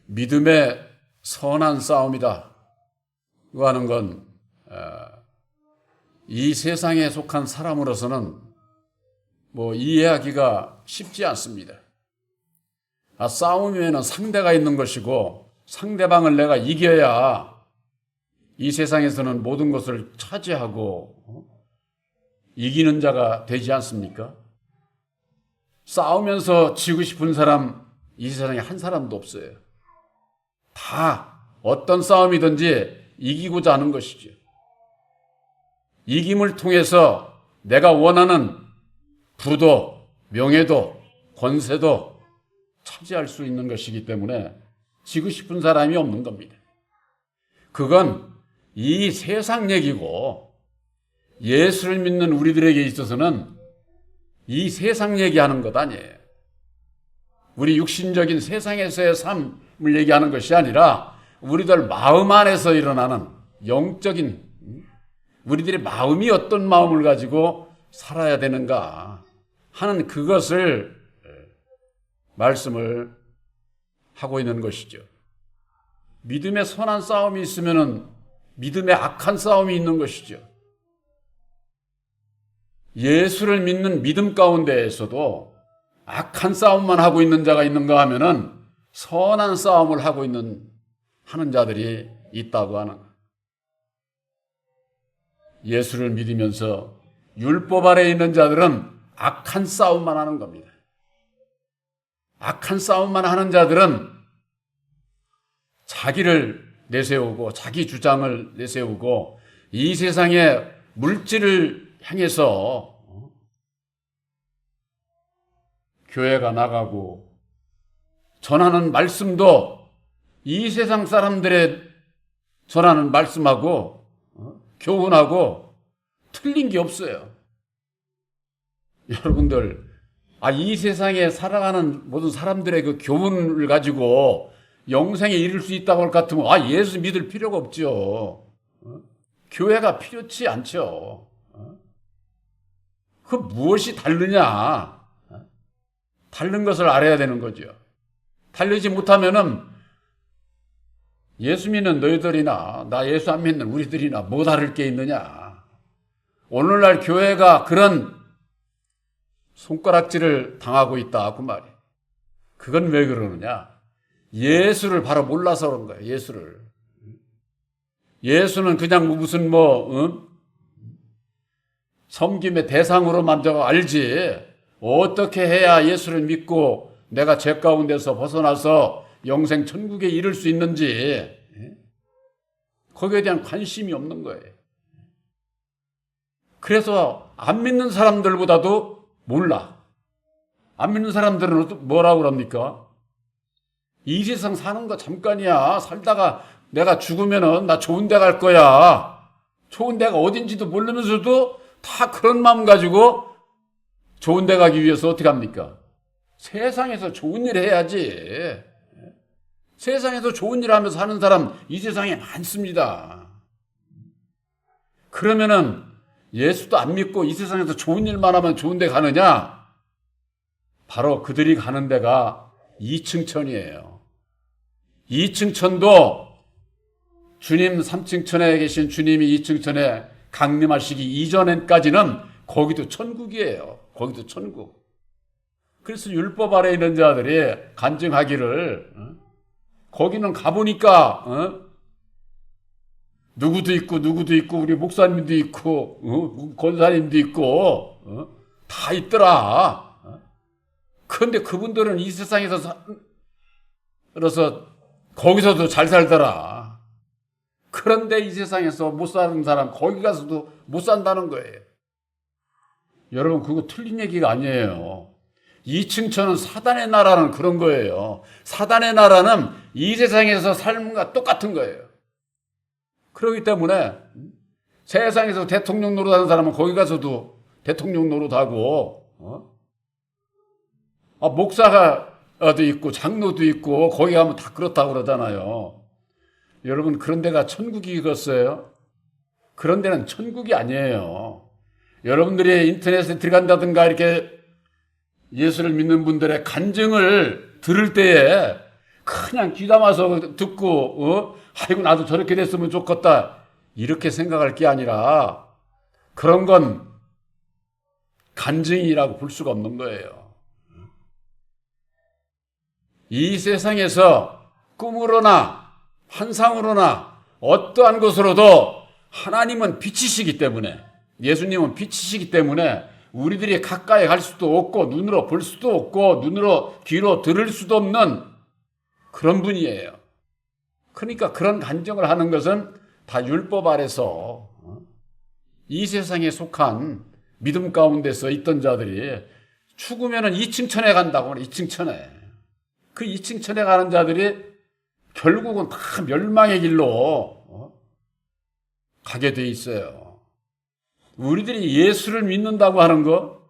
믿음의 선한 싸움이다 고 하는 건 이 세상에 속한 사람으로서는 이해하기가 쉽지 않습니다. 싸움이면 상대가 있는 것이고 상대방을 내가 이겨야 이 세상에서는 모든 것을 차지하고 이기는 자가 되지 않습니까? 싸우면서 지고 싶은 사람 이 세상에 한 사람도 없어요. 다 어떤 싸움이든지 이기고자 하는 것이죠. 이김을 통해서 내가 원하는 부도, 명예도, 권세도 차지할 수 있는 것이기 때문에 지고 싶은 사람이 없는 겁니다. 그건 이 세상 얘기고 예수를 믿는 우리들에게 있어서는 이 세상 얘기하는 것 아니에요. 우리 육신적인 세상에서의 삶을 얘기하는 것이 아니라 우리들 마음 안에서 일어나는 영적인 우리들의 마음이 어떤 마음을 가지고 살아야 되는가 하는 그것을 말씀을 하고 있는 것이죠. 믿음의 선한 싸움이 있으면 믿음의 악한 싸움이 있는 것이죠. 예수를 믿는 믿음 가운데에서도 악한 싸움만 하고 있는 자가 있는가 하면은 선한 싸움을 하고 하는 자들이 있다고 하는. 예수를 믿으면서 율법 아래에 있는 자들은 악한 싸움만 하는 겁니다. 악한 싸움만 하는 자들은 자기를 내세우고 자기 주장을 내세우고 이 세상의 물질을 향해서 교회가 나가고 전하는 말씀도 이 세상 사람들의 전하는 말씀하고 교훈하고 틀린 게 없어요. 여러분들, 이 세상에 살아가는 모든 사람들의 그 교훈을 가지고 영생에 이를 수 있다고 할 것 같으면 예수 믿을 필요가 없죠. 교회가 필요치 않죠. 그 무엇이 다르냐? 다른 것을 알아야 되는 거죠. 다르지 못하면은 예수 믿는 너희들이나 나 예수 안 믿는 우리들이나 뭐 다를 게 있느냐. 오늘날 교회가 그런 손가락질을 당하고 있다 그 말이에요. 그건 왜 그러느냐. 예수를 바로 몰라서 그런 거예요. 예수는 그냥 무슨 섬김의 대상으로만 알지 어떻게 해야 예수를 믿고 내가 죄 가운데서 벗어나서 영생 천국에 이를 수 있는지 거기에 대한 관심이 없는 거예요. 그래서 안 믿는 사람들보다도 몰라. 안 믿는 사람들은 뭐라고 그럽니까? 이 세상 사는 거 잠깐이야. 살다가 내가 죽으면은 나 좋은 데 갈 거야. 좋은 데가 어딘지도 모르면서도 다 그런 마음 가지고 좋은 데 가기 위해서 어떻게 합니까? 세상에서 좋은 일 해야지. 세상에서 좋은 일 하면서 사는 사람 이 세상에 많습니다. 그러면은 예수도 안 믿고 이 세상에서 좋은 일만 하면 좋은 데 가느냐? 바로 그들이 가는 데가 2층 천이에요. 2층 천도 주님 3층 천에 계신 주님이 2층 천에 강림하시기 이전까지는 거기도 천국이에요. 거기도 천국. 그래서 율법 아래에 있는 자들이 간증하기를 거기는 가보니까 누구도 있고 우리 목사님도 있고 권사님도 있고 다 있더라. 그런데 그분들은 이 세상에서 거기서도 잘 살더라. 그런데 이 세상에서 못 사는 사람 거기 가서도 못 산다는 거예요. 여러분 그거 틀린 얘기가 아니에요. 2층 천은 사단의 나라는 그런 거예요. 사단의 나라는 이 세상에서 삶과 똑같은 거예요. 그렇기 때문에 세상에서 대통령 노릇하는 사람은 거기 가서도 대통령 노릇하고 목사가도 있고 장로도 있고 거기 가면 다 그렇다고 그러잖아요. 여러분 그런 데가 천국이겠어요? 그런 데는 천국이 아니에요. 여러분들이 인터넷에 들어간다든가 이렇게 예수를 믿는 분들의 간증을 들을 때에 그냥 귀담아서 듣고 아이고 나도 저렇게 됐으면 좋겠다 이렇게 생각할 게 아니라 그런 건 간증이라고 볼 수가 없는 거예요. 이 세상에서 꿈으로나 환상으로나 어떠한 것으로도 하나님은 빛이시기 때문에, 예수님은 빛이시기 때문에 우리들이 가까이 갈 수도 없고 눈으로 볼 수도 없고 눈으로 귀로 들을 수도 없는 그런 분이에요. 그러니까 그런 간증을 하는 것은 다 율법 아래서 이 세상에 속한 믿음 가운데서 있던 자들이 죽으면은 2층 천에 간다고 하네. 2층 천에. 그 2층 천에 가는 자들이 결국은 다 멸망의 길로 가게 돼 있어요. 우리들이 예수를 믿는다고 하는 거,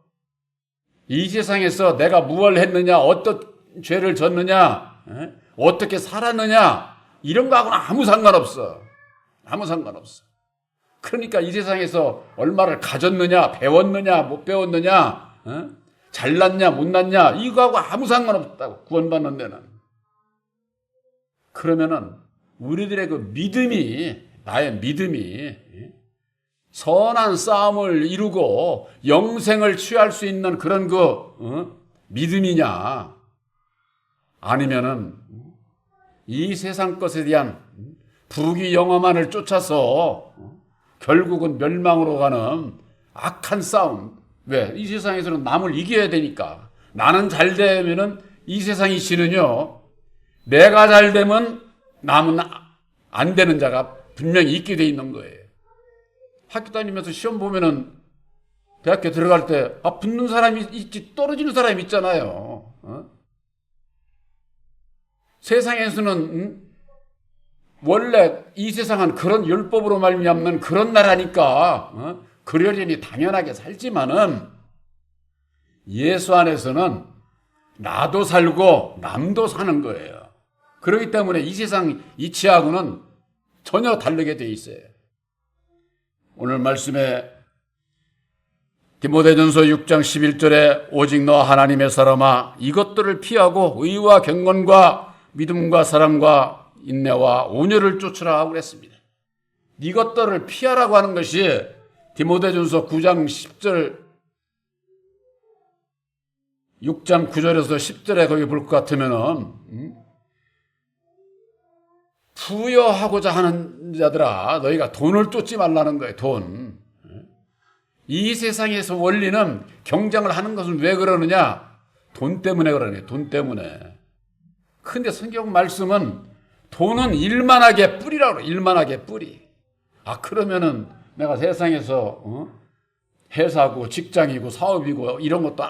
이 세상에서 내가 무엇을 했느냐, 어떤 죄를 졌느냐, 어떻게 살았느냐, 이런 거하고는 아무 상관없어. 아무 상관없어. 그러니까 이 세상에서 얼마를 가졌느냐, 배웠느냐, 못 배웠느냐, 잘났냐, 못났냐, 이거하고 아무 상관없다고, 구원받는 데는. 그러면은 우리들의 그 믿음이, 나의 믿음이 선한 싸움을 이루고 영생을 취할 수 있는 그런 믿음이냐, 아니면은 이 세상 것에 대한 부귀 영화만을 쫓아서 결국은 멸망으로 가는 악한 싸움. 왜? 이 세상에서는 남을 이겨야 되니까. 나는 잘 되면은 이 세상이 지는요, 내가 잘 되면 남은 안 되는 자가 분명히 있게 돼 있는 거예요. 학교 다니면서 시험 보면은 대학교 들어갈 때 붙는 사람이 있지 떨어지는 사람이 있잖아요. 세상에서는 원래 이 세상은 그런 율법으로 말미암는 그런 나라니까 그러려니 당연하게 살지만은 예수 안에서는 나도 살고 남도 사는 거예요. 그렇기 때문에 이 세상 이치하고는 전혀 다르게 돼 있어요. 오늘 말씀에 디모데전서 6장 11절에 오직 너 하나님의 사람아 이것들을 피하고 의와 경건과 믿음과 사랑과 인내와 온유를 쫓으라 하고 그랬습니다. 이것들을 피하라고 하는 것이 디모데전서 9장 10절 6장 9절에서 10절에 거기 볼 것 같으면은 부여하고자 하는 자들아 너희가 돈을 쫓지 말라는 거예요. 돈. 이 세상에서 원리는 경쟁을 하는 것은 왜 그러느냐? 돈 때문에 그러네. 돈 때문에. 근데 성경 말씀은 돈은 일만하게 뿌리라고 그래요. 일만하게 뿌리. 그러면은 내가 세상에서 회사고 직장이고 사업이고 이런 것도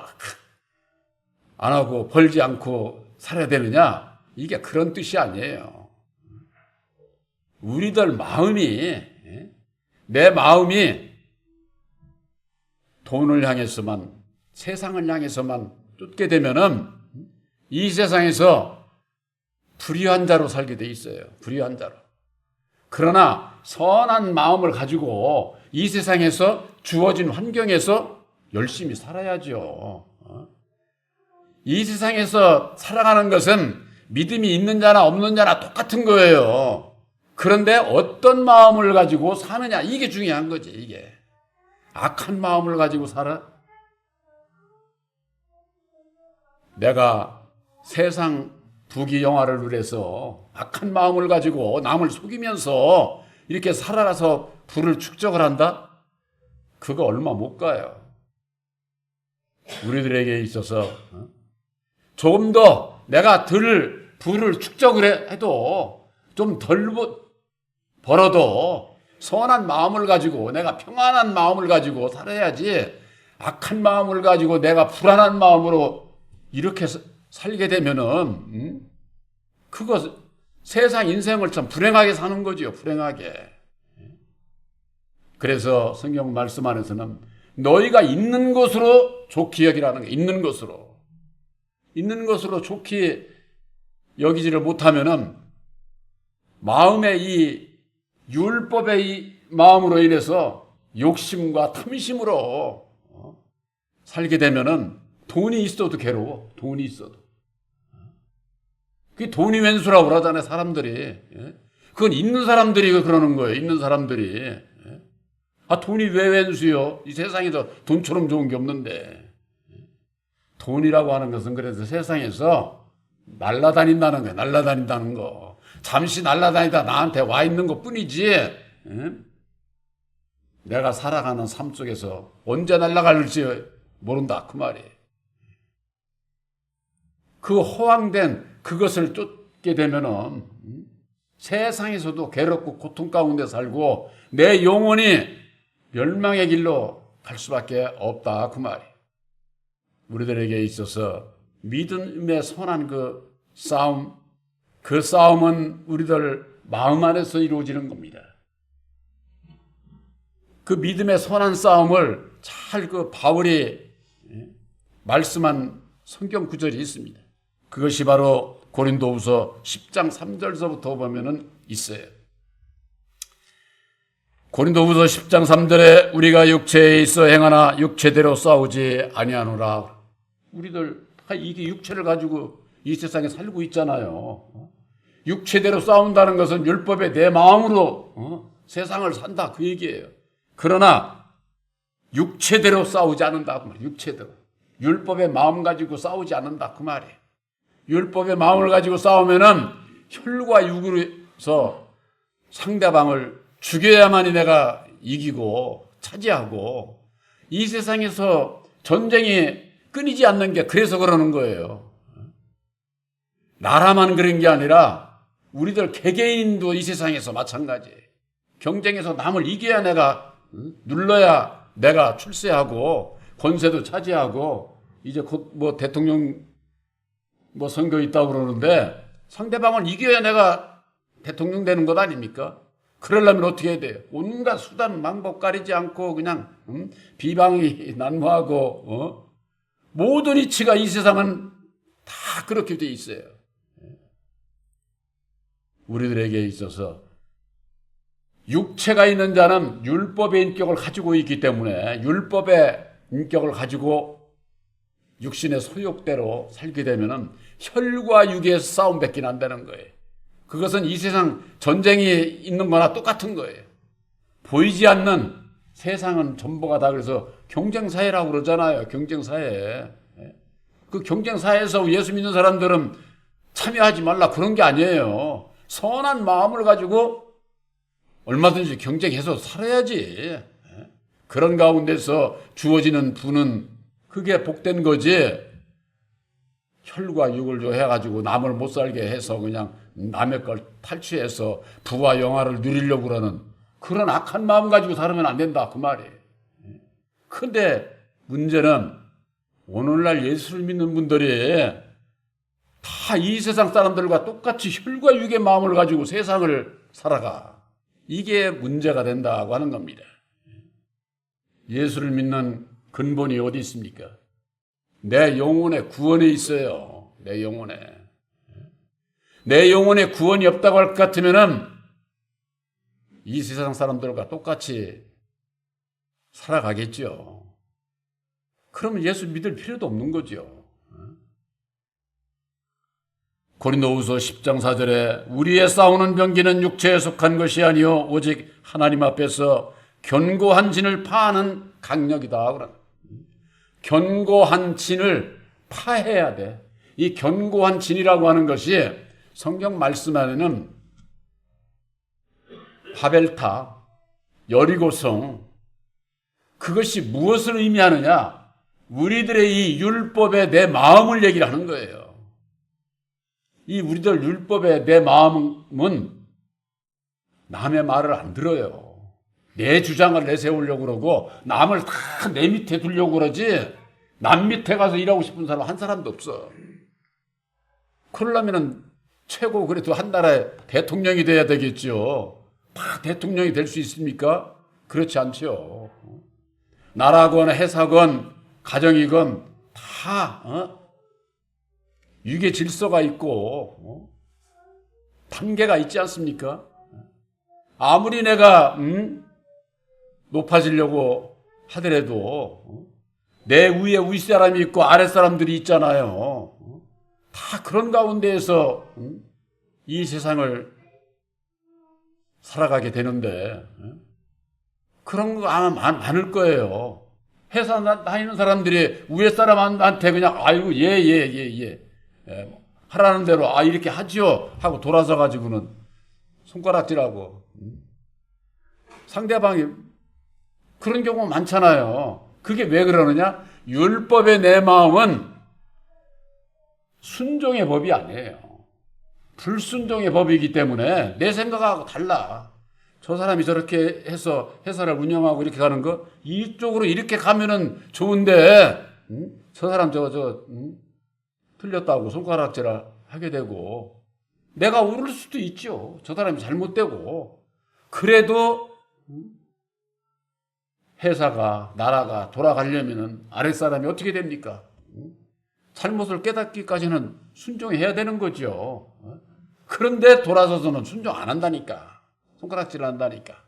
안 하고 벌지 않고 살아야 되느냐? 이게 그런 뜻이 아니에요. 우리들 마음이, 내 마음이 돈을 향해서만, 세상을 향해서만 쫓게 되면은 이 세상에서 불의한 자로 살게 돼 있어요. 불의한 자로. 그러나 선한 마음을 가지고 이 세상에서 주어진 환경에서 열심히 살아야죠. 이 세상에서 살아가는 것은 믿음이 있는 자나 없는 자나 똑같은 거예요. 그런데 어떤 마음을 가지고 사느냐, 이게 중요한 거지, 이게. 악한 마음을 가지고 살아? 내가 세상 부귀 영화를 누려서 악한 마음을 가지고 남을 속이면서 이렇게 살아가서 부를 축적을 한다? 그거 얼마 못 가요. 우리들에게 있어서 조금 더 내가 부를 축적을 해도 좀 덜 벌어도 선한 마음을 가지고 내가 평안한 마음을 가지고 살아야지 악한 마음을 가지고 내가 불안한 마음으로 이렇게 살게 되면은 그거 세상 인생을 참 불행하게 사는 거지요. 불행하게. 그래서 성경 말씀 안에서는 너희가 있는 것으로 좋게 여기라는 게 있는 것으로 좋게 여기지를 못하면은 마음의 이 율법의 이 마음으로 인해서 욕심과 탐심으로 살게 되면은 돈이 있어도 괴로워. 돈이 있어도. 그게 돈이 왼수라고 그러잖아요, 사람들이. 예? 그건 있는 사람들이 그러는 거예요, 있는 사람들이. 예? 아, 돈이 왜 왼수요? 이 세상에서 돈처럼 좋은 게 없는데. 돈이라고 하는 것은 그래서 세상에서 날아다닌다는 거예요, 날아다닌다는 거. 잠시 날아다니다 나한테 와 있는 것 뿐이지. 예? 내가 살아가는 삶 속에서 언제 날아갈지 모른다, 그 말이에요. 그 허황된 그것을 쫓게 되면은 세상에서도 괴롭고 고통 가운데 살고 내 영혼이 멸망의 길로 갈 수밖에 없다, 그 말이에요. 우리들에게 있어서 믿음의 선한 그 싸움, 그 싸움은 우리들 마음 안에서 이루어지는 겁니다. 그 믿음의 선한 싸움을 잘 그 바울이 말씀한 성경 구절이 있습니다. 그것이 바로 고린도후서 10장 3절서부터 보면은 있어요. 고린도후서 10장 3절에 우리가 육체에 있어 행하나 육체대로 싸우지 아니하노라. 우리들 다 이게 육체를 가지고 이 세상에 살고 있잖아요. 육체대로 싸운다는 것은 율법에 내 마음으로 세상을 산다, 그 얘기예요. 그러나 육체대로 싸우지 않는다, 그 말이에요. 육체대로. 율법의 마음 가지고 싸우지 않는다, 그 말이에요. 율법의 마음을 가지고 싸우면은 혈과 육으로서 상대방을 죽여야만이 내가 이기고 차지하고, 이 세상에서 전쟁이 끊이지 않는 게 그래서 그러는 거예요. 나라만 그런 게 아니라 우리들 개개인도 이 세상에서 마찬가지예요. 경쟁에서 남을 이겨야 내가 눌러야 내가 출세하고 권세도 차지하고, 이제 곧 뭐 대통령 뭐 선거 있다고 그러는데 상대방을 이겨야 내가 대통령 되는 것 아닙니까? 그러려면 어떻게 해야 돼요? 온갖 수단 방법 가리지 않고 그냥 비방이 난무하고 모든 이치가 이 세상은 다 그렇게 돼 있어요. 우리들에게 있어서 육체가 있는 자는 율법의 인격을 가지고 있기 때문에 율법의 인격을 가지고 육신의 소욕대로 살게 되면은 혈과 육의 싸움밖에 안 되는 거예요. 그것은 이 세상 전쟁이 있는 거나 똑같은 거예요. 보이지 않는 세상은 전부가 다 그래서 경쟁사회라고 그러잖아요. 경쟁사회. 그 경쟁사회에서 예수 믿는 사람들은 참여하지 말라 그런 게 아니에요. 선한 마음을 가지고 얼마든지 경쟁해서 살아야지. 그런 가운데서 주어지는 부는 그게 복된 거지. 혈과 육을 해가지고 남을 못 살게 해서 그냥 남의 걸 탈취해서 부와 영화를 누리려고 그러는 그런 악한 마음 가지고 살면 안 된다, 그 말이에요. 근데 문제는 오늘날 예수를 믿는 분들이 다 이 세상 사람들과 똑같이 혈과 육의 마음을 가지고 세상을 살아가. 이게 문제가 된다고 하는 겁니다. 예수를 믿는 근본이 어디 있습니까? 내 영혼의 구원에 있어요. 내 영혼에. 내 영혼에 구원이 없다고 할 것 같으면은 이 세상 사람들과 똑같이 살아가겠죠. 그러면 예수 믿을 필요도 없는 거죠. 고린도후서 10장 4절에 우리의 싸우는 병기는 육체에 속한 것이 아니요 오직 하나님 앞에서 견고한 진을 파하는 강력이다. 그런 견고한 진을 파해야 돼. 이 견고한 진이라고 하는 것이 성경 말씀 안에는 바벨탑, 여리고성, 그것이 무엇을 의미하느냐? 우리들의 이 율법에 내 마음을 얘기를 하는 거예요. 이 우리들 율법의 내 마음은 남의 말을 안 들어요. 내 주장을 내세우려고 그러고 남을 다 내 밑에 두려고 그러지 남 밑에 가서 일하고 싶은 사람 한 사람도 없어. 그러려면 최고 그래도 한 나라의 대통령이 돼야 되겠죠. 다 대통령이 될 수 있습니까? 그렇지 않죠. 나라건 회사건 가정이건 다 유계 질서가 있고 단계가 있지 않습니까? 아무리 내가 높아지려고 하더라도 내 위에 윗사람이 있고 아랫사람들이 있잖아요. 다 그런 가운데에서 이 세상을 살아가게 되는데 그런 거 아마 많을 거예요. 회사 다니는 사람들이 위에 사람한테 그냥 아이고 예. 하라는 대로 이렇게 하지요 하고 돌아서 가지고는 손가락질하고 상대방이 그런 경우가 많잖아요. 그게 왜 그러느냐? 율법의 내 마음은 순종의 법이 아니에요. 불순종의 법이기 때문에 내 생각하고 달라. 저 사람이 저렇게 해서 회사를 운영하고 이렇게 가는 거 이쪽으로 이렇게 가면은 좋은데 저 사람 틀렸다고 손가락질을 하게 되고 내가 오를 수도 있죠. 저 사람이 잘못되고 그래도 회사가 나라가 돌아가려면은 아랫사람이 어떻게 됩니까? 잘못을 깨닫기까지는 순종해야 되는 거죠. 그런데 돌아서서는 순종 안 한다니까. 손가락질을 한다니까.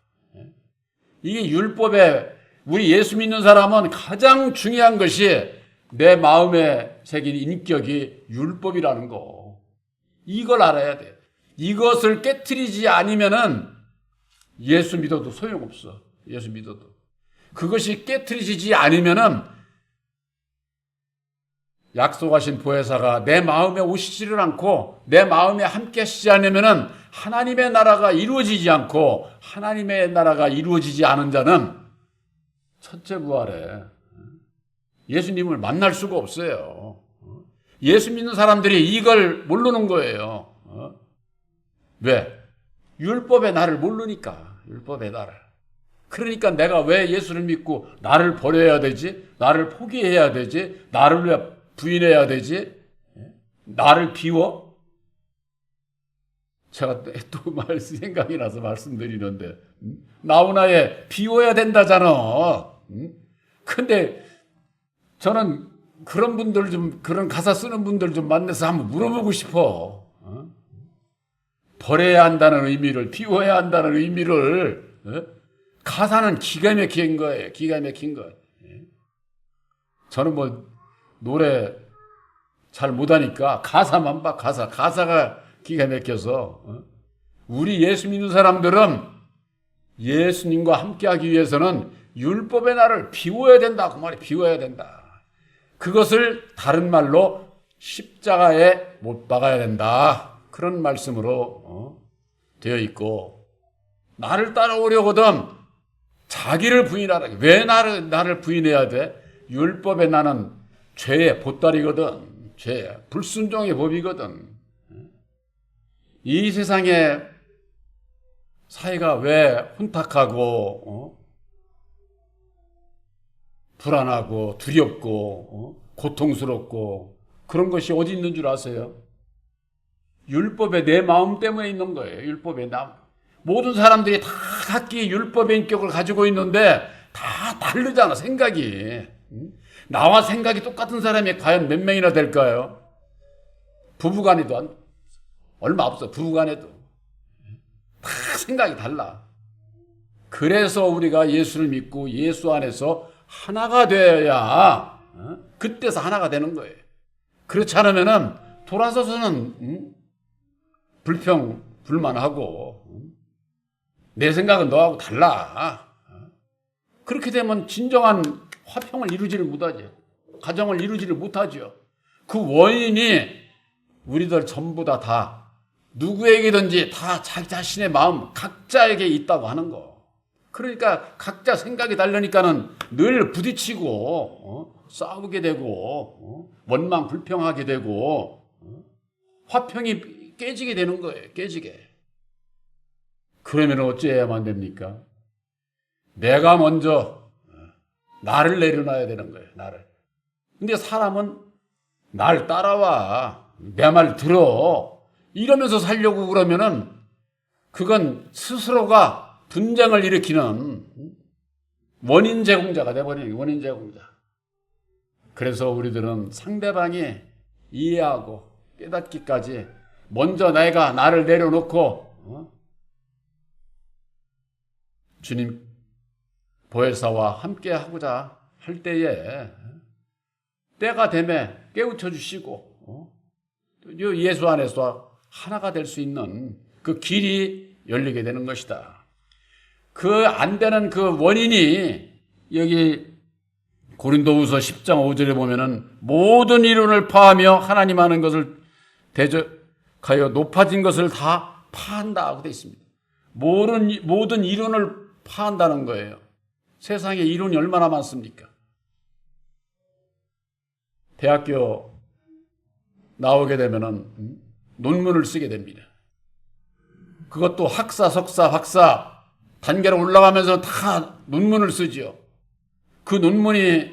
이게 율법에 우리 예수 믿는 사람은 가장 중요한 것이 내 마음에 새긴 인격이 율법이라는 거. 이걸 알아야 돼. 이것을 깨트리지 않으면은 예수 믿어도 소용없어. 예수 믿어도. 그것이 깨트리지 않으면은 약속하신 보혜사가 내 마음에 오시지를 않고 내 마음에 함께 하시지 않으면은 하나님의 나라가 이루어지지 않고 하나님의 나라가 이루어지지 않은 자는 첫째 부활에 예수님을 만날 수가 없어요. 예수 믿는 사람들이 이걸 모르는 거예요. 왜? 율법의 나를 모르니까. 율법의 나를. 그러니까 내가 왜 예수를 믿고 나를 버려야 되지? 나를 포기해야 되지? 나를 왜 부인해야 되지? 나를 비워? 제가 또 생각이 나서 말씀드리는데 나훈아에 비워야 된다잖아. 근데 저는 그런 분들 좀 그런 가사 쓰는 분들 좀 만나서 한번 물어보고 싶어. 버려야 한다는 의미를 비워야 한다는 의미를 가사는 기가 막힌 거예요. 기가 막힌 거예요. 저는 뭐 노래 잘 못하니까 가사만 봐. 가사가 기가 막혀서 우리 예수 믿는 사람들은 예수님과 함께하기 위해서는 율법의 나를 비워야 된다. 그 말이 비워야 된다. 그것을 다른 말로 십자가에 못 박아야 된다. 그런 말씀으로 되어 있고 나를 따라오려거든 자기를 부인하라. 왜 나를 부인해야 돼? 율법의 나는 죄의 보따리거든. 죄, 불순종의 법이거든. 이 세상에 사회가 왜 혼탁하고 불안하고 두렵고 고통스럽고 그런 것이 어디 있는 줄 아세요? 율법의 내 마음 때문에 있는 거예요. 율법의 나. 모든 사람들이 다 각기 율법의 인격을 가지고 있는데 다 다르잖아. 생각이. 나와 생각이 똑같은 사람이 과연 몇 명이나 될까요? 부부간에도 얼마 없어. 부부간에도 다 생각이 달라. 그래서 우리가 예수를 믿고 예수 안에서 하나가 되어야 그때서 하나가 되는 거예요. 그렇지 않으면은 돌아서서는 불만하고 내 생각은 너하고 달라. 그렇게 되면 진정한 화평을 이루지를 못하죠. 가정을 이루지를 못하죠. 그 원인이 우리들 전부 다 누구에게든지 다 자기 자신의 마음 각자에게 있다고 하는 거. 그러니까 각자 생각이 다르니까는 늘 부딪히고 싸우게 되고 원망 불평하게 되고 화평이 깨지게 되는 거예요. 깨지게. 그러면 어찌해야만 됩니까? 내가 먼저 나를 내려놔야 되는 거예요. 나를. 근데 사람은 날 따라와. 내 말 들어. 이러면서 살려고 그러면은 그건 스스로가 분쟁을 일으키는 원인 제공자가 돼버리는 원인 제공자. 그래서 우리들은 상대방이 이해하고 깨닫기까지 먼저 내가 나를 내려놓고 주님 보혜사와 함께 하고자 할 때에 때가 되매 깨우쳐 주시고 예수 안에서 하나가 될 수 있는 그 길이 열리게 되는 것이다. 그 안 되는 그 원인이 여기 고린도후서 10장 5절에 보면은 모든 이론을 파하며 하나님 아는 것을 대적하여 높아진 것을 다 파한다고 되어 있습니다. 모든 이론을 파한다는 거예요. 세상에 이론이 얼마나 많습니까? 대학교 나오게 되면은 논문을 쓰게 됩니다. 그것도 학사, 석사, 박사 단계로 올라가면서 다 논문을 쓰지요. 그 논문이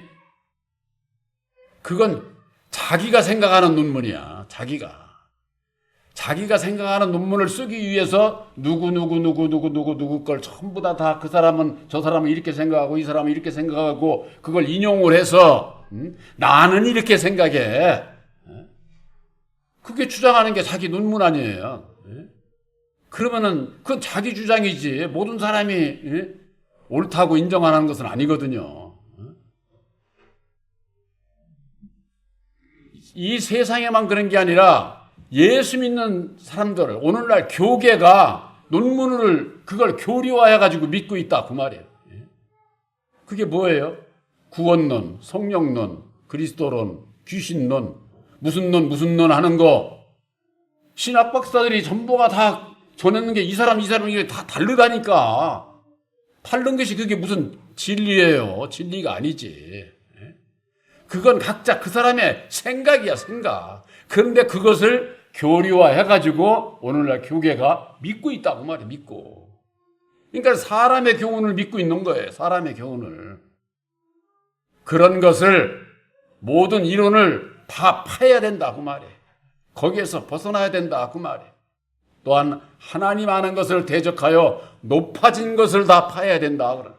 그건 자기가 생각하는 논문이야. 자기가 생각하는 논문을 쓰기 위해서 누구 걸 전부 다 그 사람은 저 사람은 이렇게 생각하고 이 사람은 이렇게 생각하고 그걸 인용을 해서 나는 이렇게 생각해. 그게 주장하는 게 자기 논문 아니에요. 그러면은 그건 자기 주장이지 모든 사람이 옳다고 인정하는 것은 아니거든요. 이 세상에만 그런 게 아니라 예수 믿는 사람들, 오늘날 교계가 논문을 그걸 교리화해가지고 믿고 있다 그 말이에요. 그게 뭐예요? 구원론, 성령론, 그리스도론, 귀신론, 무슨 론 하는 거 신학 박사들이 전부가 다 전했는 게 이 사람 이게 다 다르다니까. 다른 것이 그게 무슨 진리예요? 진리가 아니지. 그건 각자 그 사람의 생각이야, 생각. 그런데 그것을 교리화해가지고 오늘날 교계가 믿고 있다고 말이야, 믿고. 그러니까 사람의 교훈을 믿고 있는 거예요, 사람의 교훈을. 그런 것을 모든 이론을 다 파야 된다, 그 말이에요. 거기에서 벗어나야 된다, 그 말이에요. 또한 하나님 아는 것을 대적하여 높아진 것을 다 파야 된다, 그래.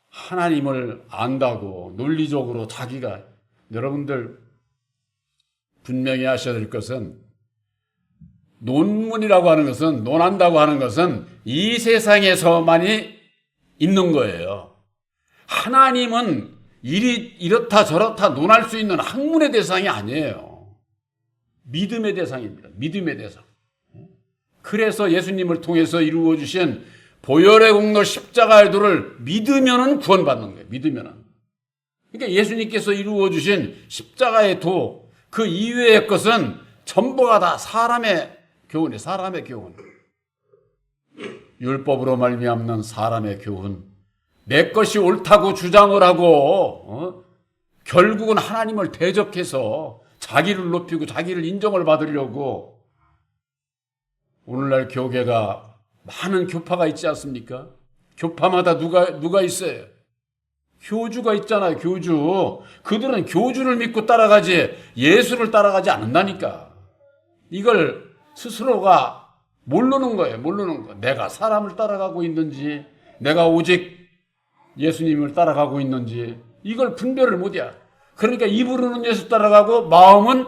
하나님을 안다고 논리적으로 자기가 여러분들 분명히 하셔야 될 것은 논문이라고 하는 것은 논한다고 하는 것은 이 세상에서만이 있는 거예요. 하나님은 이렇다 저렇다 논할 수 있는 학문의 대상이 아니에요. 믿음의 대상입니다. 믿음의 대상. 그래서 예수님을 통해서 이루어 주신 보혈의 공로 십자가의 도를 믿으면은 구원받는 거예요. 믿으면은. 그러니까 예수님께서 이루어 주신 십자가의 도 그 이외의 것은 전부가 다 사람의 교훈이에요. 사람의 교훈. 율법으로 말미암는 사람의 교훈. 내 것이 옳다고 주장을 하고 결국은 하나님을 대적해서 자기를 높이고 자기를 인정을 받으려고 오늘날 교계가 많은 교파가 있지 않습니까? 교파마다 누가 있어요? 교주가 있잖아요, 교주. 그들은 교주를 믿고 따라가지 예수를 따라가지 않는다니까. 이걸 스스로가 모르는 거예요, 모르는 거. 내가 사람을 따라가고 있는지, 내가 오직 예수님을 따라가고 있는지, 이걸 분별을 못해. 그러니까 입으로는 예수 따라가고 마음은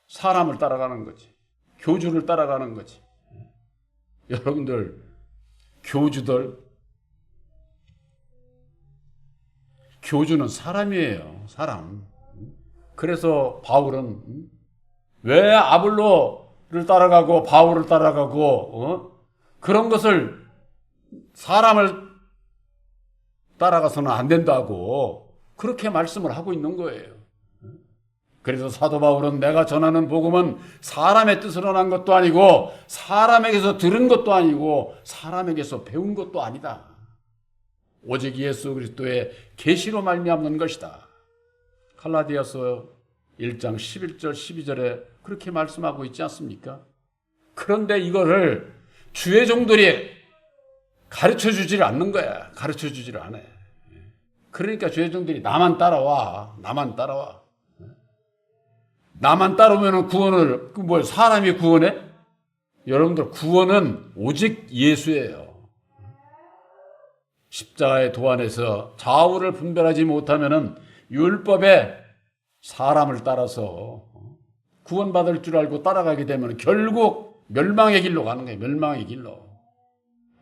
사람을 따라가는 거지. 교주를 따라가는 거지. 여러분들, 교주는 사람이에요. 사람. 그래서 바울은 왜 아볼로를 따라가고 바울을 따라가고 그런 것을 사람을 따라가서는 안 된다고 그렇게 말씀을 하고 있는 거예요. 그래서 사도 바울은 내가 전하는 복음은 사람의 뜻으로 난 것도 아니고 사람에게서 들은 것도 아니고 사람에게서 배운 것도 아니다. 오직 예수 그리스도의 계시로 말미암는 것이다. 갈라디아서 1장 11절 12절에 그렇게 말씀하고 있지 않습니까? 그런데 이거를 주의 종들이 가르쳐 주지를 않는 거야. 가르쳐 주지를 않아. 그러니까 주의 종들이 나만 따라와. 나만 따르면 구원을 사람이 구원해? 여러분들 구원은 오직 예수예요. 십자가의 도 안에서 좌우를 분별하지 못하면은 율법에 사람을 따라서 구원받을 줄 알고 따라가게 되면 결국 멸망의 길로 가는 거예요. 멸망의 길로.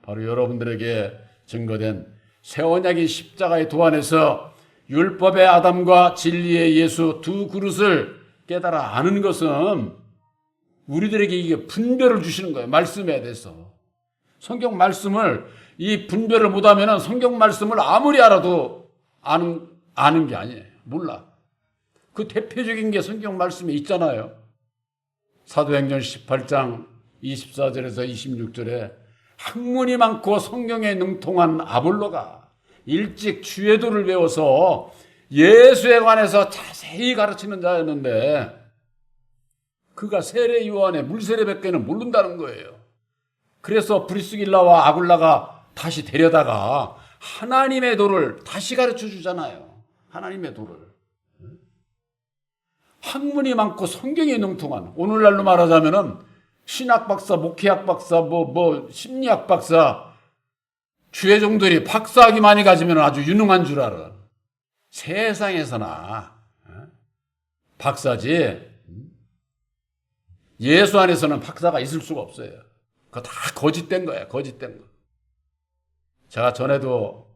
바로 여러분들에게 증거된 새 언약인 십자가의 도 안에서 율법의 아담과 진리의 예수 두 그릇을 깨달아 아는 것은 우리들에게 이게 분별을 주시는 거예요. 말씀에 대해서. 성경 말씀을 이 분별을 못하면 성경 말씀을 아무리 알아도 아는 게 아니에요. 몰라. 그 대표적인 게 성경 말씀에 있잖아요. 사도행전 18장 24절에서 26절에 학문이 많고 성경에 능통한 아볼로가 일찍 주의 도를 배워서 예수에 관해서 자세히 가르치는 자였는데 그가 세례 요한의 물세례밖에는 모른다는 거예요. 그래서 브리스길라와 아굴라가 다시 데려다가 하나님의 도를 다시 가르쳐 주잖아요. 하나님의 도를. 학문이 많고 성경에 능통한, 오늘날로 말하자면은 신학 박사, 목회학 박사, 심리학 박사, 주의 종들이 박사학위 많이 가지면 아주 유능한 줄 알아. 세상에서나 박사지 예수 안에서는 박사가 있을 수가 없어요. 그거 다 거짓된 거예요. 거짓된 거. 제가 전에도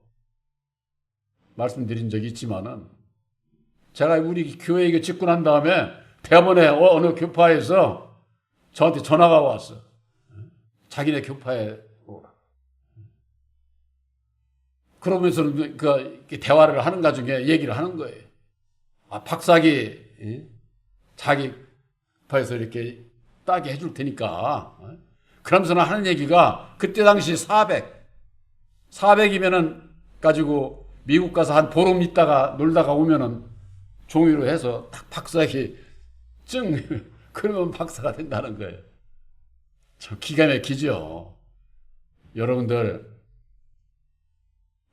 말씀드린 적이 있지만은 제가 우리 교회 이거 짓고 난 다음에 대번에 어느 교파에서 저한테 전화가 왔어. 자기네 교파에 오라. 그러면서는 그 대화를 하는 가 중에 얘기를 하는 거예요. 아, 박사기 자기 교파에서 이렇게 따게 해줄 테니까. 그러면서는 하는 얘기가 그때 당시 400이면은 가지고 미국 가서 한 보름 있다가 놀다가 오면은 종이로 해서 딱 박사학위 그러면 박사가 된다는 거예요. 참 기가 막히죠. 여러분들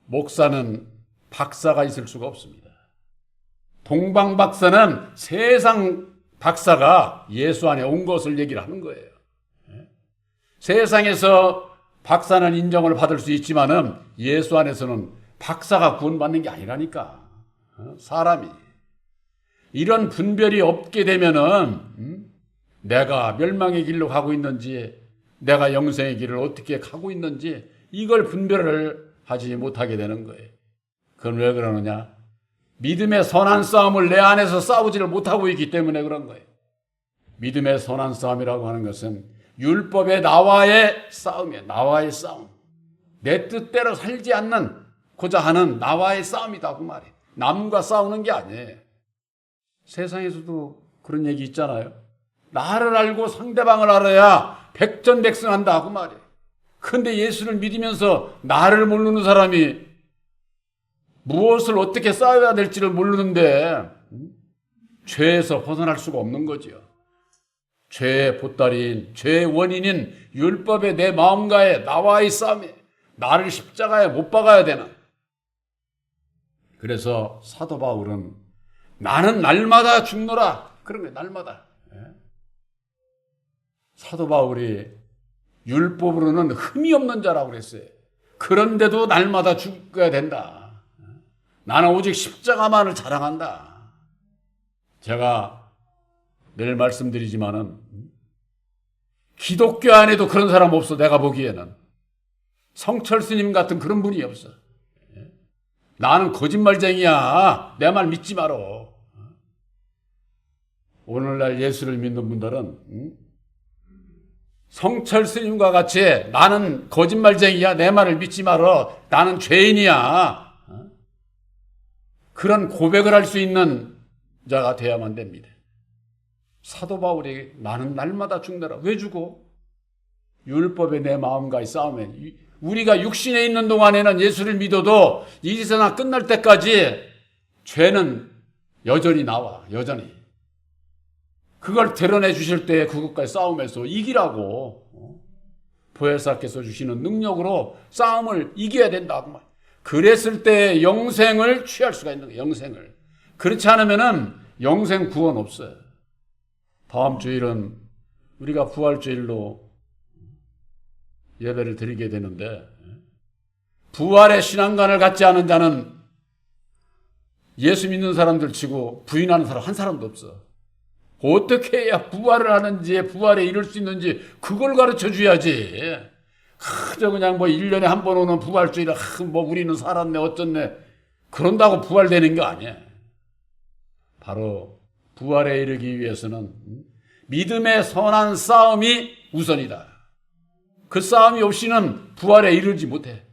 목사는 박사가 있을 수가 없습니다. 동방 박사는 세상 박사가 예수 안에 온 것을 얘기를 하는 거예요. 세상에서 박사는 인정을 받을 수 있지만은 예수 안에서는 박사가 구원받는 게 아니라니까. 사람이. 이런 분별이 없게 되면은 내가 멸망의 길로 가고 있는지 내가 영생의 길을 어떻게 가고 있는지 이걸 분별을 하지 못하게 되는 거예요. 그건 왜 그러느냐? 믿음의 선한 싸움을 내 안에서 싸우지를 못하고 있기 때문에 그런 거예요. 믿음의 선한 싸움이라고 하는 것은 율법의 나와의 싸움이에요. 나와의 싸움. 내 뜻대로 살지 않고자 하는 나와의 싸움이다 그 말이에요. 남과 싸우는 게 아니에요. 세상에서도 그런 얘기 있잖아요. 나를 알고 상대방을 알아야 백전백승한다 그 말이에요. 그런데 예수를 믿으면서 나를 모르는 사람이 무엇을 어떻게 싸워야 될지를 모르는데 죄에서 벗어날 수가 없는 거지요. 죄의 보따리인, 죄의 원인인 율법의 내 마음과의 나와의 싸움에 나를 십자가에 못 박아야 되는. 그래서 사도 바울은 나는 날마다 죽노라. 그런 거예요. 날마다. 사도 바울이 율법으로는 흠이 없는 자라고 그랬어요. 그런데도 날마다 죽어야 된다. 나는 오직 십자가만을 자랑한다. 제가 늘 말씀드리지만은 기독교 안에도 그런 사람 없어. 내가 보기에는 성철 스님 같은 그런 분이 없어. 나는 거짓말쟁이야. 내 말 믿지 마라. 오늘날 예수를 믿는 분들은 성철 스님과 같이 나는 거짓말쟁이야. 내 말을 믿지 마라. 나는 죄인이야. 그런 고백을 할 수 있는 자가 되어야만 됩니다. 사도 바울이 나는 날마다 죽노라. 왜 죽어? 율법의 내 마음과의 싸움에. 우리가 육신에 있는 동안에는 예수를 믿어도 이 세상 끝날 때까지 죄는 여전히 나와. 여전히. 그걸 드러내 주실 때 그것과의 싸움에서 이기라고 보혜사께서 주시는 능력으로 싸움을 이겨야 된다. 그랬을 때 영생을 취할 수가 있는 거예요. 영생을. 그렇지 않으면은 영생 구원 없어요. 다음 주일은 우리가 부활주일로 예배를 드리게 되는데 부활의 신앙관을 갖지 않은 자는 예수 믿는 사람들 치고 부인하는 사람 한 사람도 없어. 어떻게 해야 부활을 하는지 부활에 이를 수 있는지 그걸 가르쳐 줘야지. 그저 그냥 1년에 한 번 오는 부활주일에 우리는 살았네 어쩌네 그런다고 부활되는 게 아니야. 바로 부활에 이르기 위해서는 믿음의 선한 싸움이 우선이다. 그 싸움이 없이는 부활에 이르지 못해.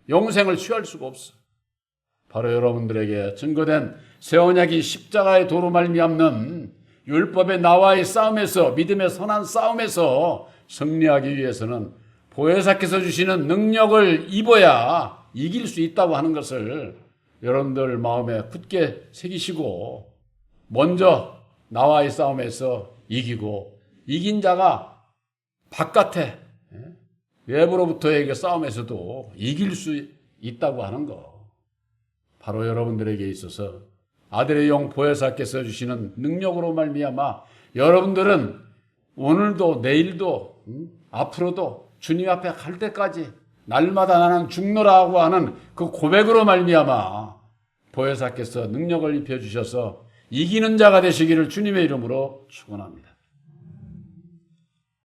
영생을 취할 수가 없어. 바로 여러분들에게 증거된 새 언약이 십자가의 도로 말미암는 율법의 나와의 싸움에서, 믿음의 선한 싸움에서 승리하기 위해서는 보혜사께서 주시는 능력을 입어야 이길 수 있다고 하는 것을 여러분들 마음에 굳게 새기시고, 먼저 나와의 싸움에서 이기고, 이긴 자가 바깥에 외부로부터의 싸움에서도 이길 수 있다고 하는 거. 바로 여러분들에게 있어서 아들의 영 보혜사께서 주시는 능력으로 말미암아 여러분들은 오늘도 내일도 앞으로도 주님 앞에 갈 때까지 날마다 나는 죽노라고 하는 그 고백으로 말미암아 보혜사께서 능력을 입혀 주셔서 이기는 자가 되시기를 주님의 이름으로 축원합니다.